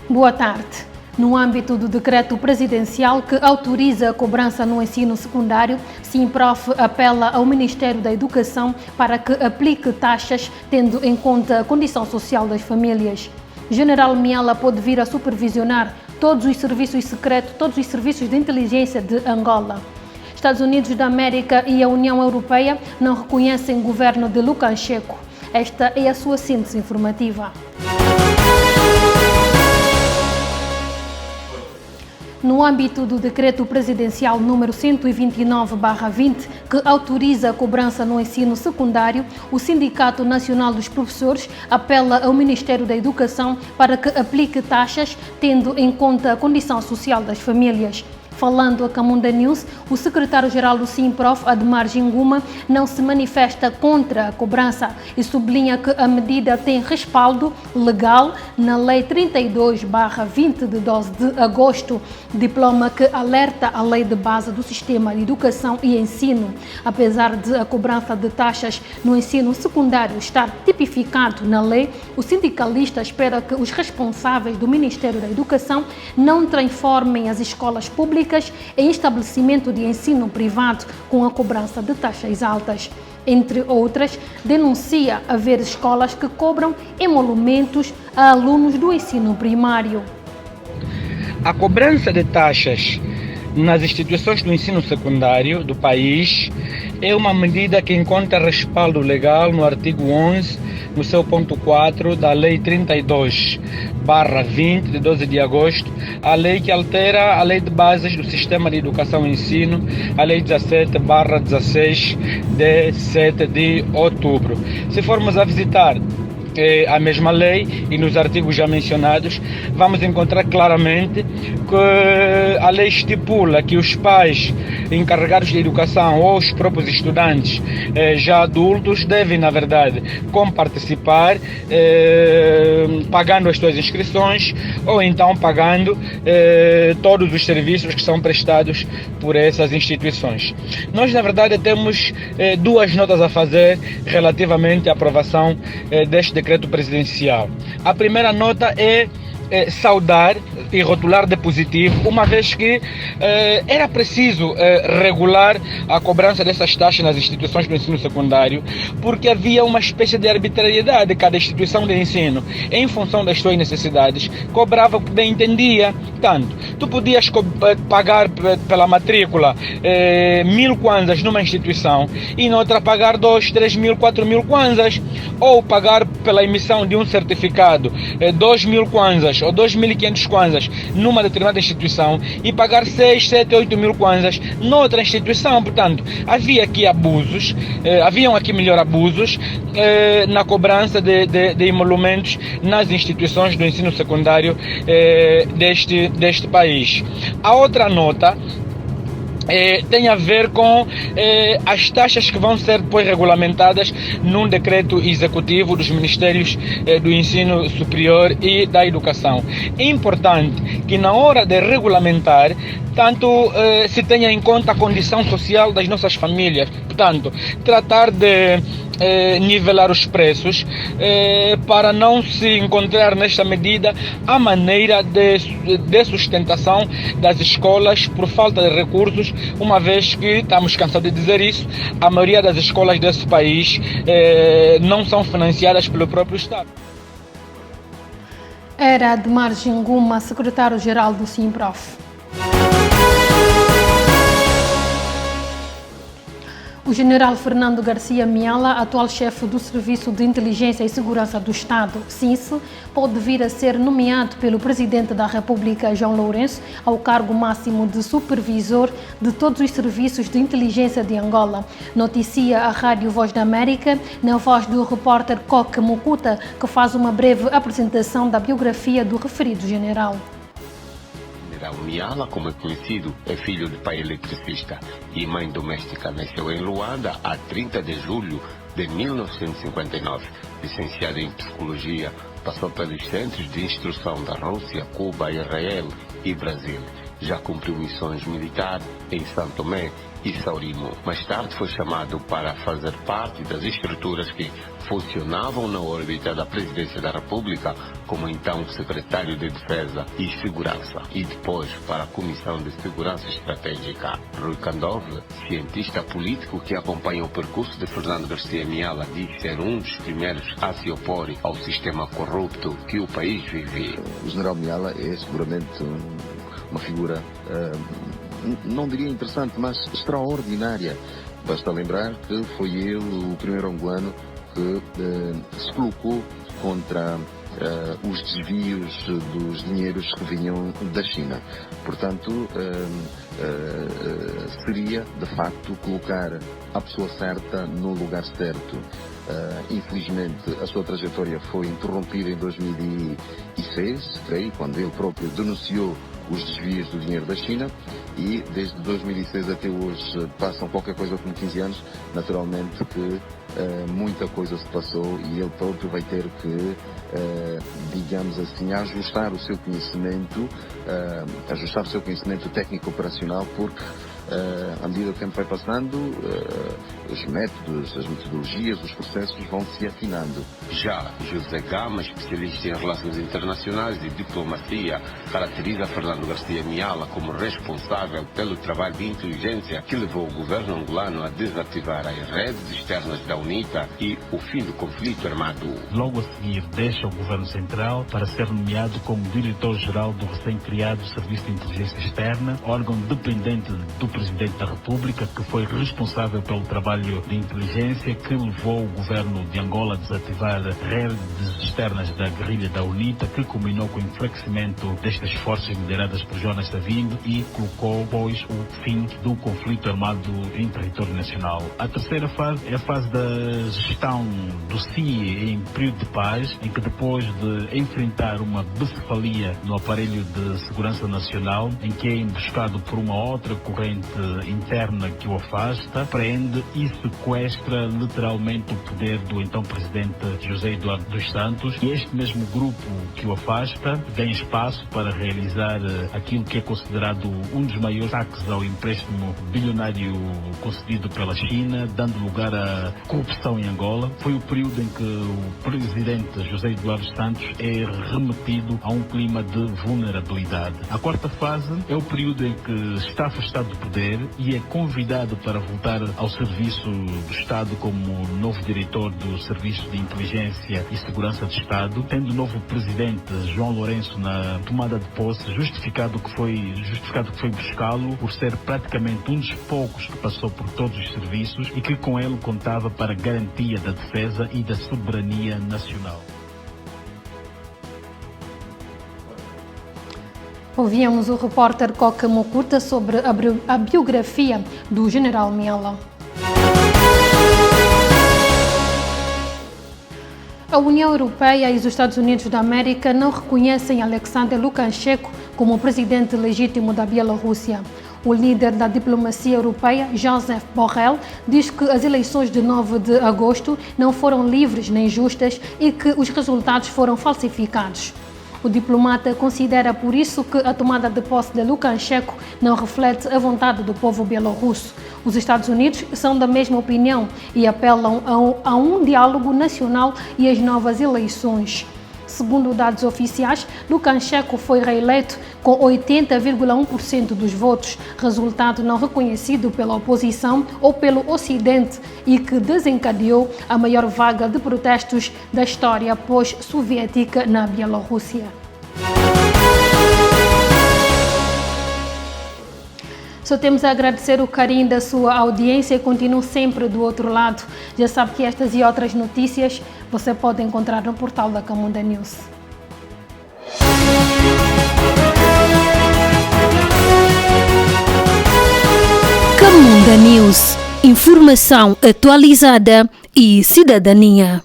Boa tarde. No âmbito do decreto presidencial que autoriza a cobrança no ensino secundário, Simprof apela ao Ministério da Educação para que aplique taxas tendo em conta a condição social das famílias. General Miala pode vir a supervisionar todos os serviços secretos, todos os serviços de inteligência de Angola. Estados Unidos da América e a União Europeia não reconhecem o governo de Lukashenko. Esta é a sua síntese informativa. No âmbito do decreto presidencial número 129/20, que autoriza a cobrança no ensino secundário, o Sindicato Nacional dos Professores apela ao Ministério da Educação para que aplique taxas tendo em conta a condição social das famílias. Falando a Camunda News, o secretário-geral do Simprof, Ademar Ginguma, não se manifesta contra a cobrança e sublinha que a medida tem respaldo legal na Lei 32/20 de 12 de agosto, diploma que alerta a Lei de Base do Sistema de Educação e Ensino. Apesar de a cobrança de taxas no ensino secundário estar tipificado na lei, o sindicalista espera que os responsáveis do Ministério da Educação não transformem as escolas públicas em estabelecimento de ensino privado com a cobrança de taxas altas. Entre outras, denuncia haver escolas que cobram emolumentos a alunos do ensino primário. A cobrança de taxas nas instituições do ensino secundário do país é uma medida que encontra respaldo legal no artigo 11, no seu ponto 4 da Lei 32/20 de 12 de agosto, a lei que altera a Lei de Bases do Sistema de Educação e Ensino, a Lei 17/16 de 7 de outubro. Se formos a visitar a mesma lei e nos artigos já mencionados, vamos encontrar claramente que a lei estipula que os pais encarregados de educação ou os próprios estudantes já adultos devem, na verdade, comparticipar pagando as suas inscrições ou então pagando todos os serviços que são prestados por essas instituições. Nós, na verdade, temos duas notas a fazer relativamente à aprovação deste decreto presidencial. A primeira nota é saudar e rotular de positivo, uma vez que era preciso regular a cobrança dessas taxas nas instituições do ensino secundário, porque havia uma espécie de arbitrariedade. Cada instituição de ensino, em função das suas necessidades, cobrava o que bem entendia. Tanto, tu podias pagar pela matrícula 1.000 kwanzas numa instituição e noutra pagar 2, 3.000, 4.000 kwanzas, ou pagar pela emissão de um certificado 2.000 kwanzas ou 2.500 kwanzas numa determinada instituição e pagar 6, 7, 8.000 kwanzas noutra instituição. Portanto, havia aqui abusos, haviam aqui abusos na cobrança de emolumentos nas instituições do ensino secundário deste país. A outra nota tem a ver com as taxas que vão ser depois regulamentadas num decreto executivo dos Ministérios do Ensino Superior e da Educação. É importante que na hora de regulamentar, tanto se tenha em conta a condição social das nossas famílias, portanto, tratar de nivelar os preços para não se encontrar nesta medida a maneira de sustentação das escolas por falta de recursos, uma vez que, estamos cansados de dizer isso, a maioria das escolas desse país não são financiadas pelo próprio Estado. Era Ademar Ginguma, secretário-geral do Simprof. O general Fernando Garcia Miala, atual chefe do Serviço de Inteligência e Segurança do Estado, SINSE, pode vir a ser nomeado pelo Presidente da República, João Lourenço, ao cargo máximo de supervisor de todos os serviços de inteligência de Angola. Noticia a Rádio Voz da América, na voz do repórter Coque Mukuta, que faz uma breve apresentação da biografia do referido general. Miala, como é conhecido, é filho de pai eletricista e mãe doméstica. Nasceu em Luanda a 30 de julho de 1959. Licenciado em Psicologia, passou pelos centros de instrução da Rússia, Cuba, Israel e Brasil. já cumpriu missões militares em São Tomé e Saurimo. Mais tarde foi chamado para fazer parte das estruturas que funcionavam na órbita da Presidência da República, como então Secretário de Defesa e Segurança, e depois para a Comissão de Segurança Estratégica. Rui Kandov, cientista político que acompanha o percurso de Fernando Garcia Miala, diz ser um dos primeiros a se opor ao sistema corrupto que o país vive. O general Miala é seguramente uma figura, não diria interessante, mas extraordinária. Basta lembrar que foi ele o primeiro angolano que se colocou contra os desvios dos dinheiros que vinham da China. Portanto, seria, de facto, colocar a pessoa certa no lugar certo. Infelizmente, a sua trajetória foi interrompida em 2006, creio, quando ele próprio denunciou os desvios do dinheiro da China, e desde 2006 até hoje passam qualquer coisa como 15 anos, naturalmente que muita coisa se passou e ele próprio vai ter que, digamos assim, ajustar o seu conhecimento técnico operacional, porque à medida que o tempo vai passando, os métodos, as metodologias, os processos vão se afinando. Já José Gama, especialista em relações internacionais e diplomacia, caracteriza Fernando Garcia Miala como responsável pelo trabalho de inteligência que levou o governo angolano a desativar as redes externas da UNITA e o fim do conflito armado. Logo a seguir, deixa o governo central para ser nomeado como diretor-geral do recém-criado Serviço de Inteligência Externa, órgão dependente do Presidente da República, que foi responsável pelo trabalho de inteligência que levou o governo de Angola a desativar redes externas da guerrilha da UNITA, que culminou com o enfraquecimento destas forças lideradas por Jonas Savimbi e colocou, pois, o fim do conflito armado em território nacional. A terceira fase é a fase da gestão do CIE em período de paz, em que depois de enfrentar uma bicefalia no aparelho de segurança nacional, em que é emboscado por uma outra corrente interna que o afasta, prende e sequestra literalmente o poder do então presidente José Eduardo dos Santos, e este mesmo grupo que o afasta ganha espaço para realizar aquilo que é considerado um dos maiores ataques ao empréstimo bilionário concedido pela China, dando lugar à corrupção em Angola. Foi o período em que o presidente José Eduardo dos Santos é remetido a um clima de vulnerabilidade. A quarta fase é o período em que está afastado do poder e é convidado para voltar ao serviço do Estado como novo diretor do Serviço de Inteligência e Segurança de Estado, tendo o novo presidente João Lourenço na tomada de posse justificado que foi buscá-lo por ser praticamente um dos poucos que passou por todos os serviços e que com ele contava para a garantia da defesa e da soberania nacional. Ouvíamos o repórter Coca Mokurta sobre a biografia do general Miala. A União Europeia e os Estados Unidos da América não reconhecem Alexander Lukashenko como presidente legítimo da Bielorrússia. O líder da diplomacia europeia, Josep Borrell, diz que as eleições de 9 de agosto não foram livres nem justas e que os resultados foram falsificados. O diplomata considera por isso que a tomada de posse de Lukashenko não reflete a vontade do povo bielorrusso. Os Estados Unidos são da mesma opinião e apelam a um diálogo nacional e as novas eleições. Segundo dados oficiais, Lukashenko foi reeleito com 80,1% dos votos, resultado não reconhecido pela oposição ou pelo Ocidente e que desencadeou a maior vaga de protestos da história pós-soviética na Bielorrússia. Só temos a agradecer o carinho da sua audiência e continuo sempre do outro lado. Já sabe que estas e outras notícias você pode encontrar no portal da Camunda News. Camunda News. Informação atualizada e cidadania.